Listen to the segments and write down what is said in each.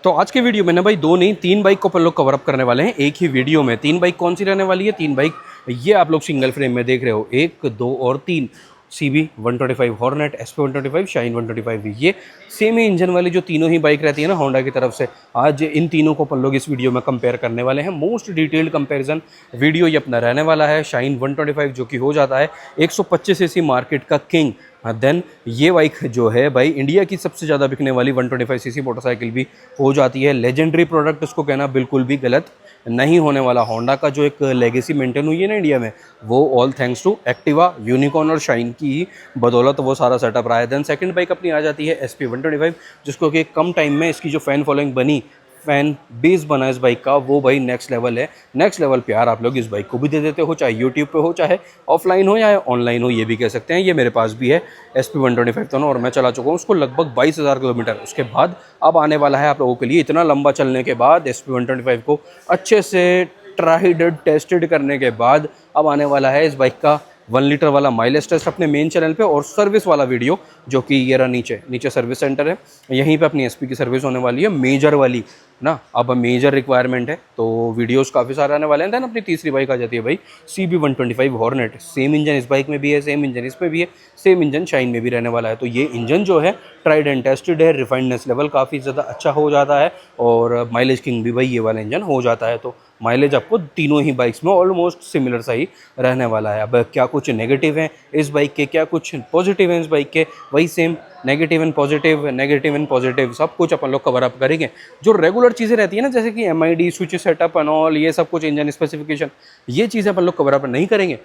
तो आज के वीडियो में ना भाई दो नहीं तीन बाइक को अपन लोग कवर अप करने वाले हैं एक ही वीडियो में। तीन बाइक कौन सी रहने वाली है? तीन बाइक ये आप लोग सिंगल फ्रेम में देख रहे हो, 1, 2 और 3। CB 125 हॉर्नेट, SP 125, शाइन 125, ये सेम ही इंजन वाली जो तीनों ही बाइक रहती है ना होंडा की तरफ से। आज इन तीनों को अपन लोग इस वीडियो में कंपेयर करने वाले हैं। मोस्ट डिटेल्ड कंपैरिजन वीडियो ये अपना रहने वाला है। शाइन 125 जो कि हो जाता है 125 सीसी मार्केट का किंग। देन ये बाइक जो है भाई इंडिया की सबसे ज़्यादा बिकने वाली 125 सीसी मोटरसाइकिल भी हो जाती है। लेजेंडरी प्रोडक्ट उसको कहना बिल्कुल भी गलत नहीं होने वाला। होंडा का जो एक लेगेसी मेंटेन हुई है ना इंडिया में, वो all thanks to Activa, Unicorn और शाइन की ही बदौलत वो सारा सेटअप रहा है। देन सेकंड बाइक अपनी आ जाती है SP 125, जिसको कि कम टाइम में इसकी जो फ़ैन फॉलोइंग बनी, फैन बेस बना इस बाइक का, वो भाई नेक्स्ट लेवल है। नेक्स्ट लेवल प्यार आप लोग इस बाइक को भी दे देते हो, चाहे यूट्यूब पे हो, चाहे ऑफलाइन हो या ऑनलाइन हो, ये भी कह सकते हैं। ये मेरे पास भी है SP 125 दोनों, और मैं चला चुका हूँ उसको लगभग 22,000 किलोमीटर। उसके बाद अब आने वाला है आप लोगों के लिए, इतना लंबा चलने के बाद SP 125 को अच्छे से ट्राइड टेस्टेड करने के बाद अब आने वाला है इस बाइक का 1 लीटर वाला माइलेज टेस्ट अपने मेन चैनल पे, और सर्विस वाला वीडियो जो कि ये रहा नीचे सर्विस सेंटर है, यहीं पे अपनी SP की सर्विस होने वाली है, मेजर वाली ना। अब मेजर रिक्वायरमेंट है तो वीडियोस काफ़ी सारे आने वाले हैं। देन अपनी तीसरी बाइक आ जाती है भाई CB 125 हॉर्नेट। सेम इंजन इस बाइक में भी है, सेम इंजन इसमें भी है, सेम इंजन शाइन में भी रहने वाला है। तो ये इंजन जो है ट्राइड एंड टेस्टेड है, रिफाइंडनेस लेवल काफ़ी ज़्यादा अच्छा हो जाता है, और माइलेज किंग भी भाई ये वाला इंजन हो जाता है। तो माइलेज आपको तीनों ही बाइक्स में ऑलमोस्ट सिमिलर सा ही रहने वाला है। अब क्या कुछ नेगेटिव हैं इस बाइक के, क्या कुछ पॉजिटिव हैं इस बाइक के, वही सेम नेगेटिव एंड पॉजिटिव सब कुछ अपन लोग कवर अप करेंगे। जो रेगुलर चीज़ें रहती है ना, जैसे कि MID, switch setup and all, ये सब कुछ इंजन स्पेसिफिकेशन, ये चीज़ें अपन लोग कवर अप नहीं करेंगे।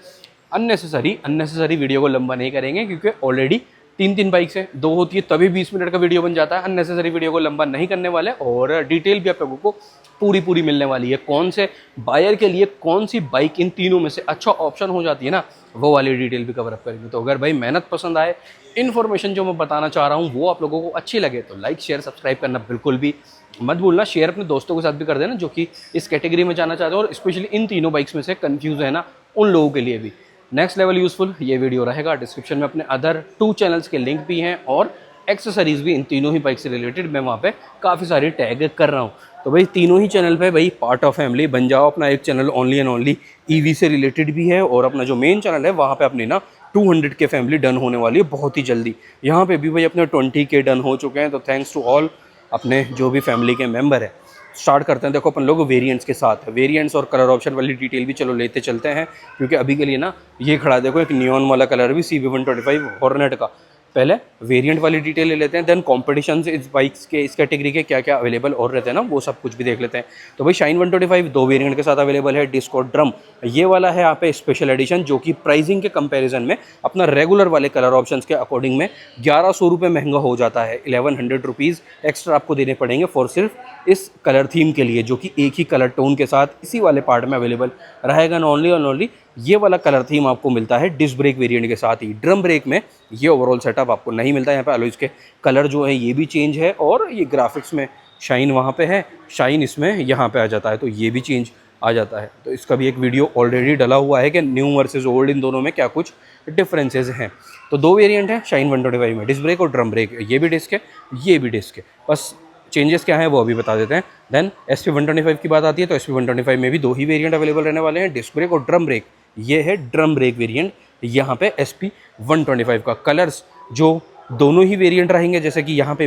अननेसेसरी वीडियो को लंबा नहीं करेंगे, क्योंकि ऑलरेडी तीन बाइक्स हैं, दो होती है तभी 20 मिनट का वीडियो बन जाता है। अननेसेसरी वीडियो को लंबा नहीं करने वाले, और डिटेल भी आप लोगों को पूरी मिलने वाली है। कौन से बायर के लिए कौन सी बाइक इन तीनों में से अच्छा ऑप्शन हो जाती है ना, वो वाली डिटेल भी कवर अप करेंगे। तो अगर भाई मेहनत पसंद आए, इन्फॉर्मेशन जो मैं बताना चाह रहा हूँ वो आप लोगों को अच्छी लगे, तो लाइक शेयर सब्सक्राइब करना बिल्कुल भी मत भूलना। शेयर अपने दोस्तों के साथ भी कर देना जो कि इस कैटेगरी में जाना चाहते हो, और स्पेशली इन तीनों बाइक्स में से कंफ्यूज है ना, उन लोगों के लिए भी नेक्स्ट लेवल यूजफुल ये वीडियो रहेगा। डिस्क्रिप्शन में अपने अदर 2 चैनल्स के लिंक भी हैं, और एक्सेसरीज भी इन तीनों ही बाइक से रिलेटेड मैं वहाँ पे काफ़ी सारी टैग कर रहा हूँ। तो भाई तीनों ही चैनल पे भाई पार्ट ऑफ फैमिली बन जाओ। अपना एक channel only and only EV से रिलेटेड भी है, और अपना जो मेन चैनल है वहाँ पे अपनी ना 200 के फैमिली डन होने वाली है बहुत ही जल्दी। यहाँ पे भी भाई अपने 20K डन हो चुके हैं। तो थैंक्स टू ऑल अपने जो भी फैमिली के मेम्बर है। स्टार्ट करते हैं। देखो अपन लोग वेरिएंट्स के साथ, वेरिएंट्स और कलर ऑप्शन वाली डिटेल भी चलो लेते चलते हैं, क्योंकि अभी के लिए ना ये खड़ा है देखो एक नियॉन वाला कलर भी CB 125 हॉर्नेट का। पहले वेरिएंट वाली डिटेल ले लेते हैं, देन कॉम्पिटिशन से इस बाइक्स के इस कैटेगरी के क्या क्या अवेलेबल और रहते हैं ना, वो सब कुछ भी देख लेते हैं। तो भाई शाइन 125 2 वेरिएंट के साथ अवेलेबल है, डिस्क और ड्रम। ये वाला है यहाँ पे स्पेशल एडिशन, जो कि प्राइसिंग के कंपैरिजन में अपना रेगुलर वाले कलर ऑप्शंस के अकॉर्डिंग में 1100 रुपये महंगा हो जाता है। 1100 रुपीज़ एक्स्ट्रा आपको देने पड़ेंगे फॉर सिर्फ इस कलर थीम के लिए, जो कि एक ही कलर टोन के साथ इसी वाले पार्ट में अवेलेबल रहेगा। ओनली और ओनली ये वाला कलर थीम आपको मिलता है डिस्क ब्रेक वेरिएंट के साथ ही। ड्रम ब्रेक में ये ओवरऑल सेटअप आपको नहीं मिलता है। यहाँ पे अलॉयज़ के कलर जो है ये भी चेंज है, और ये ग्राफिक्स में शाइन वहाँ पे है, शाइन इसमें यहाँ पे आ जाता है, तो ये भी चेंज आ जाता है। तो इसका भी एक वीडियो ऑलरेडी डला हुआ है कि न्यू वर्सेस ओल्ड इन दोनों में क्या कुछ डिफरेंसेस हैं। तो 2 वेरिएंट है शाइन 125 में, डिस्क ब्रेक और ड्रम ब्रेक। ये भी डिस्क है, ये भी डिस्क है, बस चेंजेस क्या है वो अभी बता देते हैं। देन SP 125 की बात आती है तो SP 125 में भी 2 ही वेरिएंट अवेलेबल रहने वाले हैं, डिस्क ब्रेक और ड्रम ब्रेक। ये है ड्रम ब्रेक वेरिएंट यहाँ पे SP 125 का। कलर्स जो दोनों ही वेरिएंट रहेंगे, जैसे कि यहाँ पे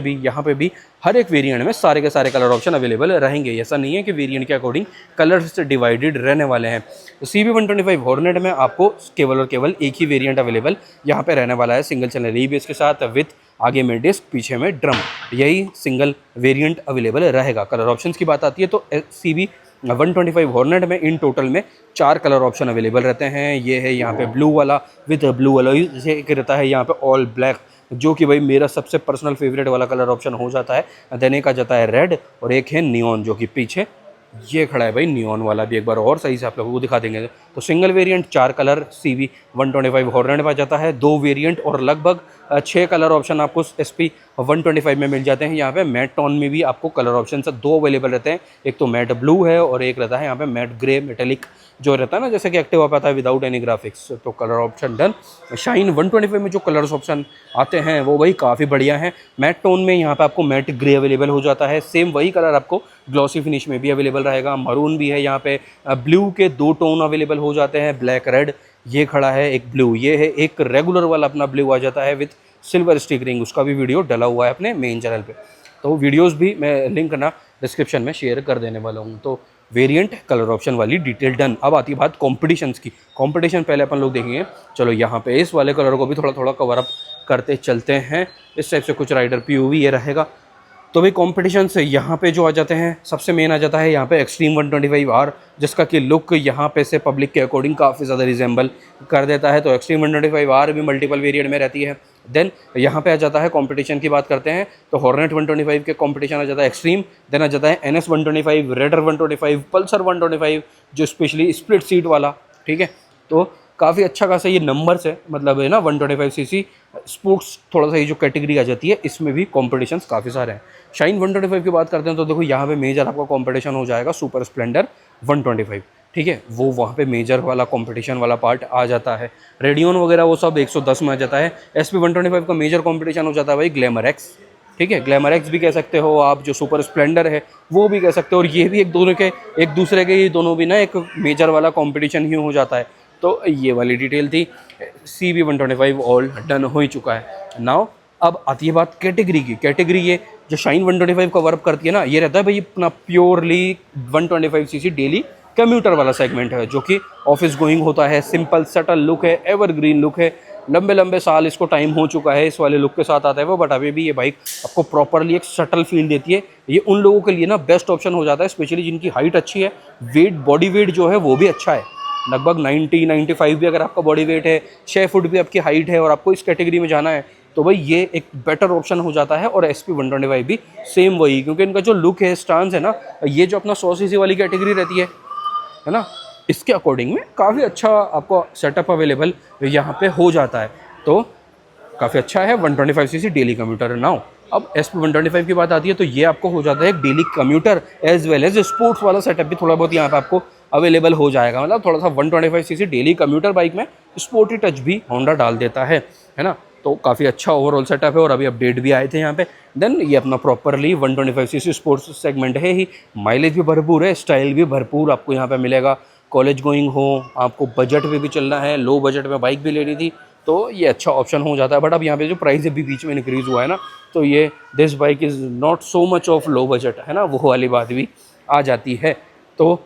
भी हर एक वेरिएंट में सारे के सारे कलर ऑप्शन अवेलेबल रहेंगे। ऐसा नहीं है कि वेरिएंट के अकॉर्डिंग कलर्स डिवाइडेड रहने वाले हैं। तो CB 125 हॉर्नेट में आपको केवल और केवल एक ही वेरिएंट अवेलेबल यहाँ पे रहने वाला है, सिंगल चैनल EBS के साथ, विथ आगे में डिस्क पीछे में ड्रम। यही सिंगल वेरिएंट अवेलेबल रहेगा। कलर ऑप्शंस की बात आती है तो CB 125 हॉर्नेट में इन टोटल में 4 कलर ऑप्शन अवेलेबल रहते हैं। ये है यहाँ पे ब्लू वाला विद ब्लू अलॉय, जैसे एक रहता है यहाँ पे ऑल ब्लैक, जो कि भाई मेरा सबसे पर्सनल फेवरेट वाला कलर ऑप्शन हो जाता है। देन एक आ जाता है रेड, और एक है नियॉन, जो कि पीछे ये खड़ा है भाई नियॉन वाला भी। एक बार और सही से आप लोगों को दिखा देंगे। तो single variant 4 colour CB 125 hornet में आ जाता है, 2 वेरिएंट और लगभग 6 कलर ऑप्शन आपको SP 125 में मिल जाते हैं। यहाँ पे मैट टोन में भी आपको कलर ऑप्शन से 2 अवेलेबल रहते हैं, एक तो मैट ब्लू है और एक रहता है यहाँ पे मैट ग्रे मेटेलिक जो रहता है ना, जैसे कि एक्टिवा पे आता है विदाउट एनी ग्राफिक्स। तो कलर ऑप्शन डन। शाइन 125 में जो कलर्स ऑप्शन आते हैं वो वही काफ़ी बढ़िया है। मैट टोन में यहाँ पे आपको मैट ग्रे अवेलेबल हो जाता है, सेम वही कलर आपको ग्लॉसी फिनिश में भी अवेलेबल रहेगा। मरून भी है यहाँ पे, ब्लू के 2 टोन अवेलेबल हो जाते हैं, ब्लैक रेड ये खड़ा है, एक ब्लू ये है, एक रेगुलर वाला अपना ब्लू आ जाता है विथ सिल्वर स्टिकरिंग, उसका भी वीडियो डला हुआ है अपने मेन चैनल पे। तो वीडियोस भी मैं लिंक ना डिस्क्रिप्शन में शेयर कर देने वाला हूँ। तो वेरिएंट कलर ऑप्शन वाली डिटेल डन। अब आती है बात कॉम्पिटिशन्स की। कॉम्पिटिशन पहले अपन लोग देखेंगे। चलो यहाँ पे इस वाले कलर को भी थोड़ा थोड़ा कवर अप करते चलते हैं। इस टाइप से कुछ राइडर POV ये रहेगा। तो भाई कॉम्पिटिशन से यहाँ पे जो आ जाते हैं, सबसे मेन आ जाता है यहाँ पे एक्सट्रीम 125R, जिसका कि लुक यहाँ पे से पब्लिक के अकॉर्डिंग काफ़ी ज़्यादा रिजेंबल कर देता है। तो एक्सट्रीम 125R भी मल्टीपल वेरिएंट में रहती है। देन यहाँ पे आ जाता है कंपटीशन की बात करते हैं तो हॉर्नेट 125 के कंपटीशन आ जाता है एक्सट्रीम। देन आ जाता है NS 125, रेडर 125, पल्सर 125 जो स्पेशली स्प्लिट सीट वाला, ठीक है। तो काफ़ी अच्छा खासा ये नंबर्स है, मतलब है ना 125cc स्पोर्ट्स थोड़ा सा ये जो कैटेगरी आ जाती है इसमें भी कॉम्पिटिशन्स काफ़ी सारे हैं। शाइन 125 की बात करते हैं तो देखो यहाँ पे मेजर आपका कंपटीशन हो जाएगा सुपर स्प्लेंडर 125, ठीक है। वो वहाँ पे मेजर वाला कंपटीशन वाला पार्ट आ जाता है। रेडियन वगैरह वो सब 110 में आ जाता है। SP 125 का मेजर कंपटीशन हो जाता है भाई ग्लैमर एक्स, ठीक है। ग्लैमर एक्स भी कह सकते हो आप, जो सुपर स्प्लेंडर है वो भी कह सकते हो। और ये भी एक दूसरे के ये दोनों भी ना एक मेजर वाला कंपटीशन ही हो जाता है। तो ये वाली डिटेल थी। CB 125 ऑल डन हो ही चुका है। नाउ अब आती है बात कैटेगरी की। कैटेगरी ये जो शाइन 125 का वर्क करती है ना, ये रहता है भाई अपना प्योरली 125cc डेली कम्यूटर वाला सेगमेंट है, जो कि ऑफिस गोइंग होता है। सिंपल सटल लुक है, एवरग्रीन लुक है, लंबे लंबे साल इसको टाइम हो चुका है इस वाले लुक के साथ आता है वो। बट अभी भी ये बाइक आपको प्रॉपरली एक सटल फील देती है। ये उन लोगों के लिए ना बेस्ट ऑप्शन हो जाता है, स्पेशली जिनकी हाइट अच्छी है, वेट बॉडी वेट जो है वो भी अच्छा है, लगभग 90-95 भी अगर आपका बॉडी वेट है, 6 फुट भी आपकी हाइट है और आपको इस कैटेगरी में जाना है तो भाई ये एक बेटर ऑप्शन हो जाता है। और SP 125 भी सेम वही, क्योंकि इनका जो लुक है, स्टांस है ना, ये जो अपना 100cc वाली कैटेगरी रहती है ना, इसके अकॉर्डिंग में काफ़ी अच्छा आपको सेटअप अवेलेबल यहाँ पे हो जाता है। तो काफ़ी अच्छा है 125cc डेली कम्यूटर। नाउ अब SP 125 की बात आती है तो ये आपको हो जाता है एक daily commuter as well as sports वाला सेटअप भी थोड़ा बहुत यहाँ पे आपको अवेलेबल हो जाएगा। मतलब थोड़ा सा 125cc डेली कम्यूटर बाइक में स्पोर्टी टच भी होंडा डाल देता है ना। तो काफ़ी अच्छा ओवरऑल सेटअप है और अभी अपडेट भी आए थे यहाँ पे। देन ये अपना प्रॉपरली 125cc स्पोर्ट्स सेगमेंट है ही। माइलेज भी भरपूर है, स्टाइल भी भरपूर आपको यहाँ पे मिलेगा। कॉलेज गोइंग हो, आपको बजट में भी चलना है, लो बजट में बाइक भी लेनी थी तो ये अच्छा ऑप्शन हो जाता है। बट अब यहाँ पे जो प्राइस अभी बीच में इंक्रीज़ हुआ है ना, तो ये this bike is not so much of low budget, है ना, वो वाली बात भी आ जाती है। तो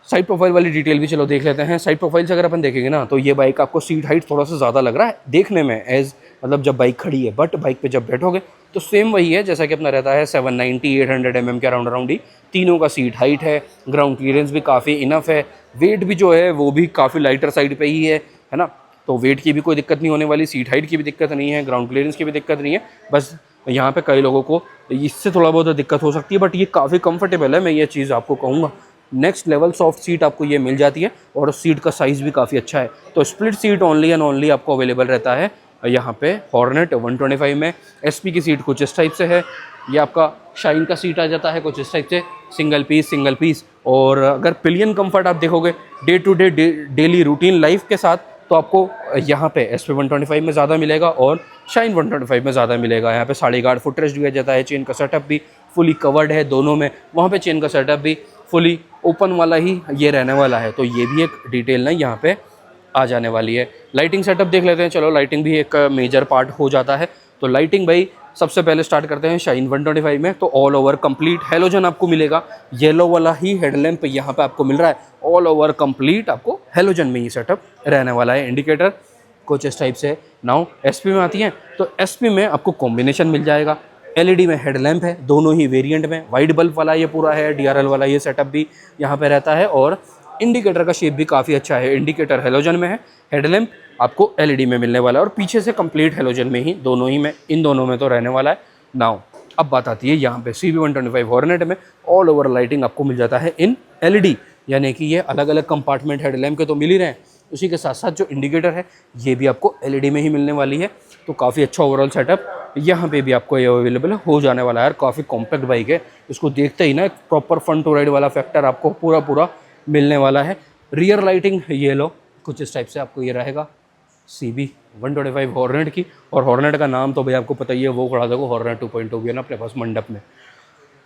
साइड प्रोफाइल वाली डिटेल भी चलो देख लेते हैं। साइड प्रोफाइल से अगर अपन देखेंगे ना तो ये बाइक आपको सीट हाइट थोड़ा सा ज़्यादा लग रहा है देखने में, एज मतलब जब बाइक खड़ी है, बट बाइक पे जब बैठोगे तो सेम वही है जैसा कि अपना रहता है 790-800 mm के अराउंड ही तीनों का सीट हाइट है। ग्राउंड क्लियरेंस भी काफ़ी इनफ है। वेट भी जो है वो भी काफ़ी लाइटर साइड पे ही है ना। तो वेट की भी कोई दिक्कत नहीं होने वाली, सीट हाइट की भी दिक्कत नहीं है, ग्राउंड क्लियरेंस की भी दिक्कत नहीं है। बस यहाँ पे कई लोगों को इससे थोड़ा बहुत दिक्कत हो सकती है, बट ये काफ़ी कंफर्टेबल है, मैं ये चीज़ आपको कहूँगा। नेक्स्ट लेवल सॉफ्ट सीट आपको ये मिल जाती है और सीट का साइज़ भी काफ़ी अच्छा है। तो split seat only and only आपको अवेलेबल रहता है यहाँ पे हॉर्नेट 125 में। SP की सीट कुछ इस टाइप से है, ये आपका शाइन का सीट आ जाता है कुछ इस टाइप से, सिंगल पीस। और अगर पिलियन कंफर्ट आप देखोगे day to day daily routine life के साथ तो आपको यहाँ पे SP 125 में ज़्यादा मिलेगा और शाइन 125 में ज़्यादा मिलेगा। यहाँ पे साड़ी गार्ड फुटरेस्ट दिया जाता है, चेन का सेटअप भी फुली कवर्ड है दोनों में, वहाँ पे चेन का सेटअप भी फुली ओपन वाला ही ये रहने वाला है। तो ये भी एक डिटेल ना यहाँ पे आ जाने वाली है। लाइटिंग सेटअप देख लेते हैं। चलो लाइटिंग भी एक मेजर पार्ट हो जाता है। तो लाइटिंग भाई सबसे पहले स्टार्ट करते हैं शाइन 125 में। तो ऑल ओवर कंप्लीट हेलोजन आपको मिलेगा, येलो वाला ही हेडलैम्प यहाँ पे आपको मिल रहा है। ऑल ओवर कंप्लीट आपको हेलोजन में ही सेटअप रहने वाला है। इंडिकेटर कुछ इस टाइप से। नाउ SP में आती है तो SP में आपको कॉम्बिनेशन मिल जाएगा। LED में हेडलैम्प है दोनों ही वेरिएंट में, वाइट बल्ब वाला ये पूरा है, DRL वाला ये सेटअप भी यहाँ पे रहता है। और इंडिकेटर का शेप भी काफ़ी अच्छा है। इंडिकेटर हेलोजन में है, हेडलैम्प आपको LED में मिलने वाला है और पीछे से कंप्लीट हेलोजन में ही दोनों ही में, इन दोनों में तो रहने वाला है। नाउ अब बात आती है यहाँ पे CB 125 हॉर्नेट में ऑल ओवर लाइटिंग आपको मिल जाता है इन LED, यानी कि ये अलग अलग कंपार्टमेंट हेडलैम्प के तो मिल ही रहे हैं, उसी के साथ साथ जो इंडिकेटर है ये भी आपको एलईडी में ही मिलने वाली है। तो काफ़ी अच्छा ओवरऑल सेटअप यहाँ पे भी आपको ये अवेलेबल हो जाने वाला है। काफ़ी कॉम्पैक्ट बाइक है, इसको देखते ही ना एक प्रॉपर फ्रंट टू राइड वाला फैक्टर आपको पूरा पूरा मिलने वाला है। रियर लाइटिंग ये लो कुछ इस टाइप से आपको ये रहेगा CB 125 हॉर्नेट की। और हॉर्नेट का नाम तो भाई आपको पता ही है, वो खड़ा देखो हॉर्नेट 2.0 भी है ना अपने पास मंडप में।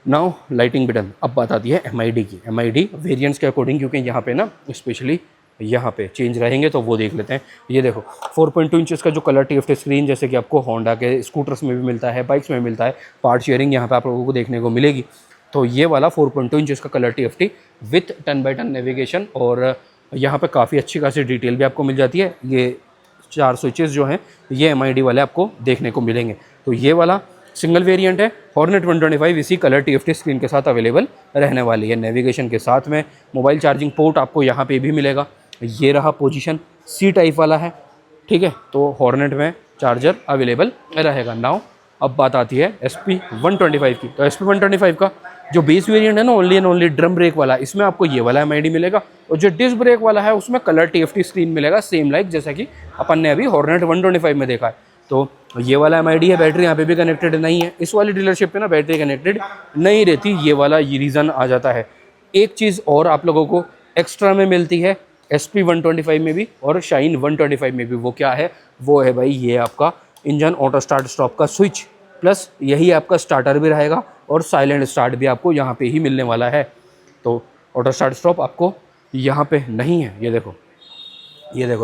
नाउ लाइटिंग बटन अब बात आती है MID की। MID वेरिएंट्स के अकॉर्डिंग, क्योंकि यहाँ पे ना स्पेशली यहाँ पे चेंज रहेंगे तो वो देख लेते हैं। ये देखो 4.2 इंचेस का जो कलर TFT स्क्रीन जैसे कि आपको होंडा के स्कूटर्स में भी मिलता है, बाइक्स में मिलता है, पार्ट शेयरिंग यहाँ पे आप लोगों को देखने को मिलेगी। तो ये वाला 4.2 इंचेस का colour TFT with 10x10 navigation, और यहाँ पे काफ़ी अच्छी खासी डिटेल भी आपको मिल जाती है। ये 4 स्विचेस जो हैं ये MID वाले आपको देखने को मिलेंगे। तो ये वाला सिंगल वेरिएंट है। हॉर्नेट 125 इसी कलर TFT स्क्रीन के साथ अवेलेबल रहने वाली है। नेविगेशन के साथ में मोबाइल चार्जिंग पोर्ट आपको यहाँ पे भी मिलेगा। ये रहा पोजीशन C टाइप वाला है, ठीक है। तो हॉर्नेट में चार्जर अवेलेबल रहेगा। नाउ अब बात आती है SP 125 की। तो SP 125 का जो बेस वेरिएंट है ना, only and only drum brake वाला, इसमें आपको ये वाला MID मिलेगा। और जो डिस्क ब्रेक वाला है उसमें कलर TFT स्क्रीन मिलेगा, सेम लाइक जैसा कि अपन ने अभी हॉर्नेट 125 में देखा है। तो ये वाला MID है। बैटरी यहाँ पे भी कनेक्टेड नहीं है, इस वाली डीलरशिप पे ना बैटरी कनेक्टेड नहीं रहती, ये वाला ये रीज़न आ जाता है। एक चीज़ और आप लोगों को एक्स्ट्रा में मिलती है SP 125 में भी और शाइन 125 में भी। वो क्या है? वो है भाई ये आपका इंजन ऑटो स्टार्ट स्टॉप का स्विच, प्लस यही आपका स्टार्टर भी रहेगा और साइलेंट स्टार्ट भी आपको यहाँ पे ही मिलने वाला है। तो ऑटो स्टार्ट स्टॉप आपको यहाँ पे नहीं है। ये देखो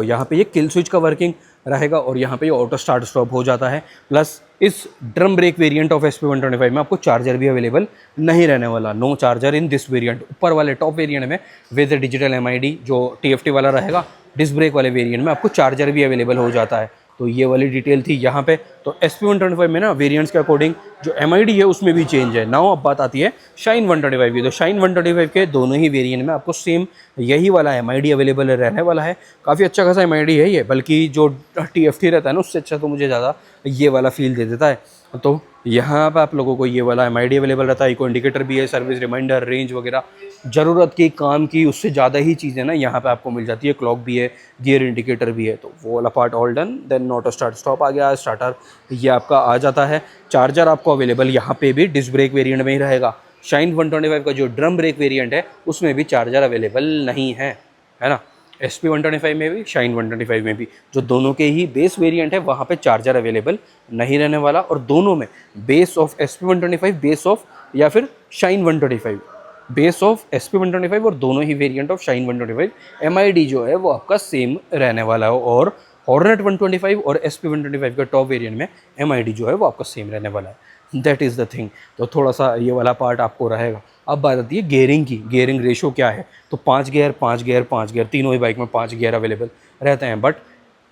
यहाँ पे ये किल स्विच का वर्किंग रहेगा और यहाँ पे ये ऑटो स्टार्ट स्टॉप हो जाता है। प्लस इस drum brake variant of SP 125 में आपको चार्जर भी अवेलेबल नहीं रहने वाला। No charger in this variant. ऊपर वाले टॉप वेरिएंट में विद डिजिटल MID जो TFT वाला रहेगा, डिस्क ब्रेक वाले वेरिएंट में आपको चार्जर भी अवेलेबल हो जाता है। तो ये वाली डिटेल थी यहाँ पे। तो SP 125 में ना वेरिएंट्स के अकॉर्डिंग जो MID है उसमें भी चेंज है। नाउ अब बात आती है शाइन 125 की। तो शाइन 125 के दोनों ही वेरिएंट में आपको सेम यही वाला MID अवेलेबल रहने वाला है। काफ़ी अच्छा खासा MID है ये, बल्कि जो TFT रहता है ना उससे अच्छा तो मुझे ज़्यादा ये वाला फील दे देता है। तो यहाँ पर आप लोगों को ये वाला MID अवेलेबल रहता है। इको इंडिकेटर भी है, सर्विस रिमाइंडर, रेंज वगैरह ज़रूरत की काम की उससे ज़्यादा ही चीज़ें ना यहाँ पे आपको मिल जाती है। क्लॉक भी है, गियर इंडिकेटर भी है। तो वो वाला part all done. Then auto start stop आ गया, स्टार्टर ये आपका आ जाता है। चार्जर आपको अवेलेबल यहाँ पे भी डिस्क ब्रेक वेरिएंट में ही रहेगा। शाइन 125 का जो ड्रम ब्रेक वेरिएंट है उसमें भी चार्जर अवेलेबल नहीं है, है ना। SP 125 में भी, शाइन 125 में भी, जो दोनों के ही बेस वेरिएंट है वहाँ पे चार्जर अवेलेबल नहीं रहने वाला। और दोनों में base of SP 125, base of या फिर शाइन 125, बेस ऑफ SP 125 और दोनों ही वेरिएंट ऑफ शाइन 125 MID जो है वो आपका सेम रहने वाला है। और हॉर्नेट 125 और SP 125 का टॉप वेरिएंट में MID जो है वो आपका सेम रहने वाला है। That is the thing. तो थोड़ा सा ये वाला पार्ट आपको रहेगा। अब बात आती है गियरिंग की। गियरिंग रेशो क्या है? तो 5 गियर 5 गियर 5 गियर, तीनों ही बाइक में 5 गियर अवेलेबल रहते हैं। बट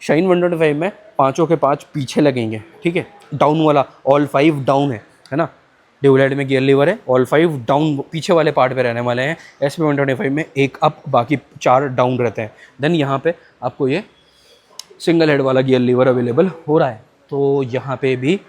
शाइन 125 में पाँचों के 5 पीछे लगेंगे, ठीक है। डाउन वाला ऑल 5 डाउन है ना। ड्यूलाइट में गियर लीवर है, ऑल 5 डाउन पीछे वाले पार्ट पे रहने वाले हैं। SP 125 में एक अप, बाकी 4 डाउन रहते हैं। देन यहाँ पे आपको ये सिंगल हेड वाला गियर लीवर अवेलेबल हो रहा है। तो यहाँ पे भी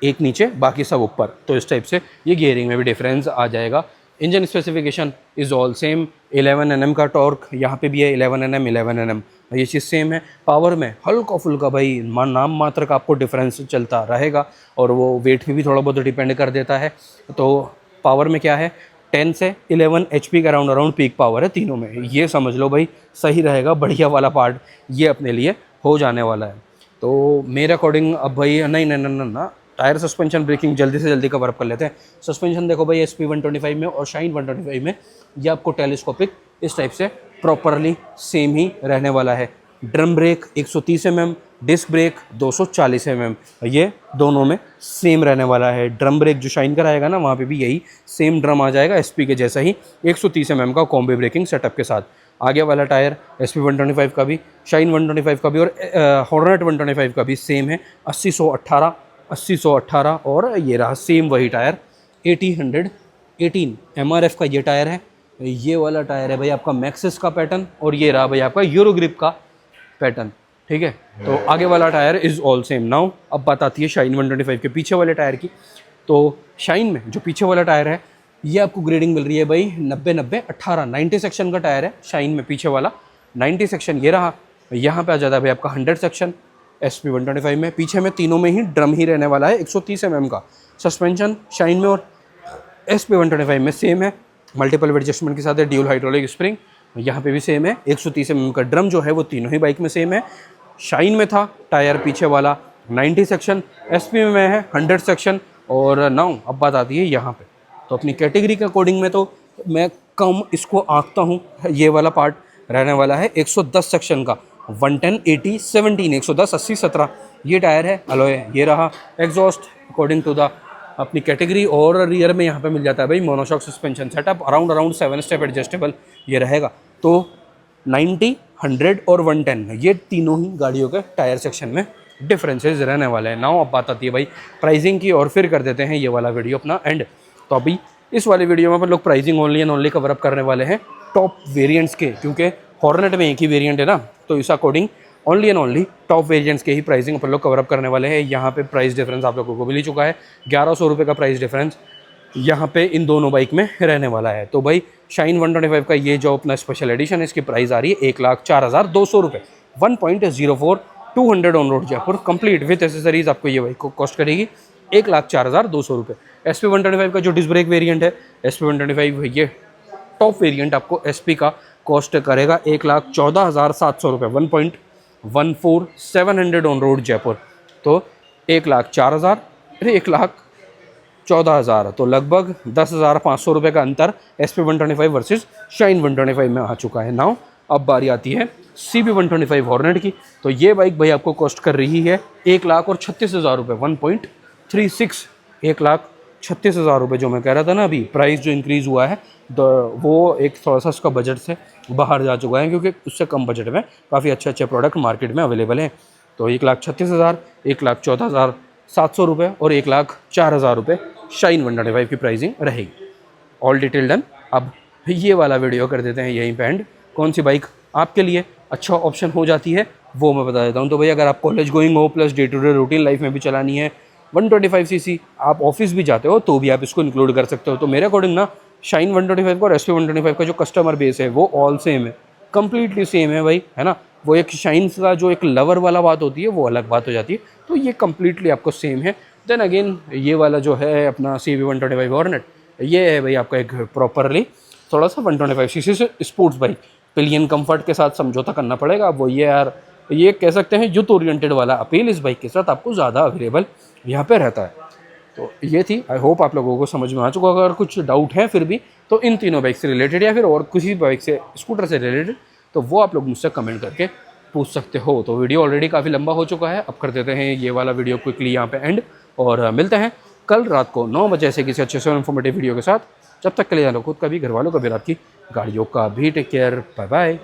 एक नीचे, बाकी सब ऊपर। तो इस टाइप से ये गियरिंग में भी डिफरेंस आ जाएगा। Engine specification is all same. 11 Nm का टॉर्क यहाँ पे भी है, 11 Nm 11 Nm, ये चीज़ सेम है। पावर में हल्का फुल्का भाई नाम मात्र का आपको डिफरेंस चलता रहेगा और वो वेट पे भी थोड़ा बहुत डिपेंड कर देता है। तो पावर में क्या है, 10 से 11 HP का अराउंड पीक पावर है तीनों में। ये समझ लो भाई सही रहेगा, बढ़िया वाला पार्ट ये अपने लिए हो जाने वाला है। तो मेरे अकॉर्डिंग अब भाई नहीं टायर सस्पेंशन ब्रेकिंग जल्दी से जल्दी कवर अप कर लेते हैं। सस्पेंशन देखो भाई SP 125 में और शाइन 125 में ये आपको टेलीस्कोपिक इस टाइप से प्रॉपरली सेम ही रहने वाला है। Drum brake 130 mm, disc brake 240 mm, ये दोनों में सेम रहने वाला है। ड्रम ब्रेक जो शाइन कराएगा ना वहाँ पे भी यही सेम ड्रम आ जाएगा SP के जैसा ही 130 mm का कॉम्बी ब्रेकिंग सेटअप के साथ। आगे वाला टायर SP 125 का भी, शाइन 125 का भी और हॉर्नेट 125 का भी सेम है। 80-118 और ये रहा सेम वही टायर 80-118 MRF का ये टायर है। ये वाला टायर है भाई आपका मैक्सिस का पैटर्न और ये रहा भाई आपका यूरो ग्रिप का पैटर्न, ठीक है। तो आगे वाला tyre is all same. Now अब बात आती है शाइन 125 के पीछे वाले टायर की। तो शाइन में जो पीछे वाला टायर है ये आपको ग्रेडिंग मिल रही है भाई 90-90-18, 90 सेक्शन का टायर है शाइन में पीछे वाला। 90 सेक्शन ये रहा यहाँ पे आ जाता है भाई आपका 100 सेक्शन SP 125 में। पीछे में तीनों में ही ड्रम ही रहने वाला है, 130 mm का सस्पेंशन शाइन में और SP 125 में सेम है। मल्टीपल एडजस्टमेंट के साथ है, ड्यूल हाइड्रोलिक स्प्रिंग, यहाँ पे भी सेम है। 130 mm का ड्रम जो है वो तीनों ही बाइक में सेम है। शाइन में था टायर पीछे वाला 90 सेक्शन, SP में है 100 सेक्शन। और नाउ अब बात आती है यहाँ पे, तो अपनी कैटेगरी के अकॉर्डिंग में तो मैं कम इसको आंकता हूँ। ये वाला पार्ट रहने वाला है 110 सेक्शन का, 110 80 17, 110 80 17 ये टायर है अलॉय। ये रहा एग्जॉस्ट अकॉर्डिंग टू द अपनी कैटेगरी। और रियर में यहाँ पे मिल जाता है भाई monoshock suspension setup, around 7 step adjustable ये रहेगा। तो 90 100 और 110 ये तीनों ही गाड़ियों के टायर सेक्शन में डिफरेंसेस रहने वाले हैं। नाउ अब बात आती है भाई प्राइसिंग की, और फिर कर देते हैं ये वाला वीडियो अपना एंड। तो अभी इस वाले वीडियो में अपन लोग pricing only and only cover up करने वाले हैं टॉप वेरिएंट्स के, क्योंकि हॉर्नेट में एक ही वेरिएंट है ना, तो इस according only and only top variants के ही प्राइसिंग अपन लोग कवर अप करने वाले हैं। यहाँ पे प्राइस डिफरेंस आप लोगों को मिल ही चुका है, 1100 रुपये का प्राइस डिफरेंस यहाँ पे इन दोनों बाइक में रहने वाला है। तो भाई शाइन 125 का ये जो अपना स्पेशल एडिशन है, इसकी प्राइस आ रही है 1,04,200 रुपये, 1.04 200 on road Jaipur complete with accessories आपको ये बाइक को कॉस्ट करेगी 1,04,200 रुपये। SP 125 का जो डिस्क ब्रेक वेरिएंट है, SP 125 ये टॉप वेरिएंट आपको SP का कॉस्ट करेगा 1,14,700 रुपये, 1.14 ऑन रोड जयपुर। तो 1,04,000 अरे 1,14,000, तो लगभग 10,500 रुपये का अंतर SP 125 वर्सेस शाइन 125 में आ चुका है। नाउ अब बारी आती है CB 125 हॉर्नेट की। तो ये बाइक भाई आपको कॉस्ट कर रही है 1,36,000 रुपये, 1.36, 1,36,000 रुपये जो मैं कह रहा था ना अभी। प्राइस जो इंक्रीज़ हुआ है वो एक थोड़ा सा उसका बजट से बाहर जा चुका है, क्योंकि उससे कम बजट में काफ़ी अच्छे प्रोडक्ट मार्केट में अवेलेबल हैं। तो 1,36,000, 1,14,700 रुपये और 1,04,000 रुपये शाइन 125 की प्राइसिंग रहेगी। All detail done. अब ये वाला वीडियो कर देते हैं यहीं पे एंड। कौन सी बाइक आपके लिए अच्छा ऑप्शन हो जाती है वो मैं बता देता हूँ। तो भाई अगर आप कॉलेज गोइंग हो plus day to day routine life में भी चलानी है, 125 सीसी, आप ऑफिस भी जाते हो तो भी आप इसको इंक्लूड कर सकते हो। तो मेरे अकॉर्डिंग ना शाइन 125 और SP 125 का जो कस्टमर बेस है वो ऑल सेम है, कंप्लीटली सेम है भाई, है ना। वो एक शाइन का जो एक लवर वाला बात होती है वो अलग बात हो जाती है, तो ये कंप्लीटली आपको सेम है। देन अगेन ये वाला जो है अपना CB 125 हॉर्नेट, ये है भाई आपका एक प्रॉपरली थोड़ा सा 125 सीसी से स्पोर्ट्स बाइक, पिलियन कंफर्ट के साथ समझौता करना पड़ेगा। वो ये यार ये कह सकते हैं यूथ ओरिएंटेड वाला अपील इस बाइक के साथ आपको ज़्यादा अवेलेबल यहाँ पे रहता है। तो ये थी, आई होप आप लोगों को समझ में आ चुका। अगर कुछ डाउट है फिर भी तो इन तीनों बाइक से रिलेटेड या फिर और किसी बाइक से स्कूटर से रिलेटेड, तो वो आप लोग मुझसे कमेंट करके पूछ सकते हो। तो वीडियो ऑलरेडी काफ़ी लंबा हो चुका है, अब कर देते हैं ये वाला वीडियो क्विकली यहाँ पे एंड, और मिलते हैं कल रात को 9 बजे ऐसे किसी अच्छे से इन्फॉर्मेटिव वीडियो के साथ। जब तक के लिए जानो खुद का भी, घर वालों का भी, आपकी गाड़ियों का भी। Take care, bye bye.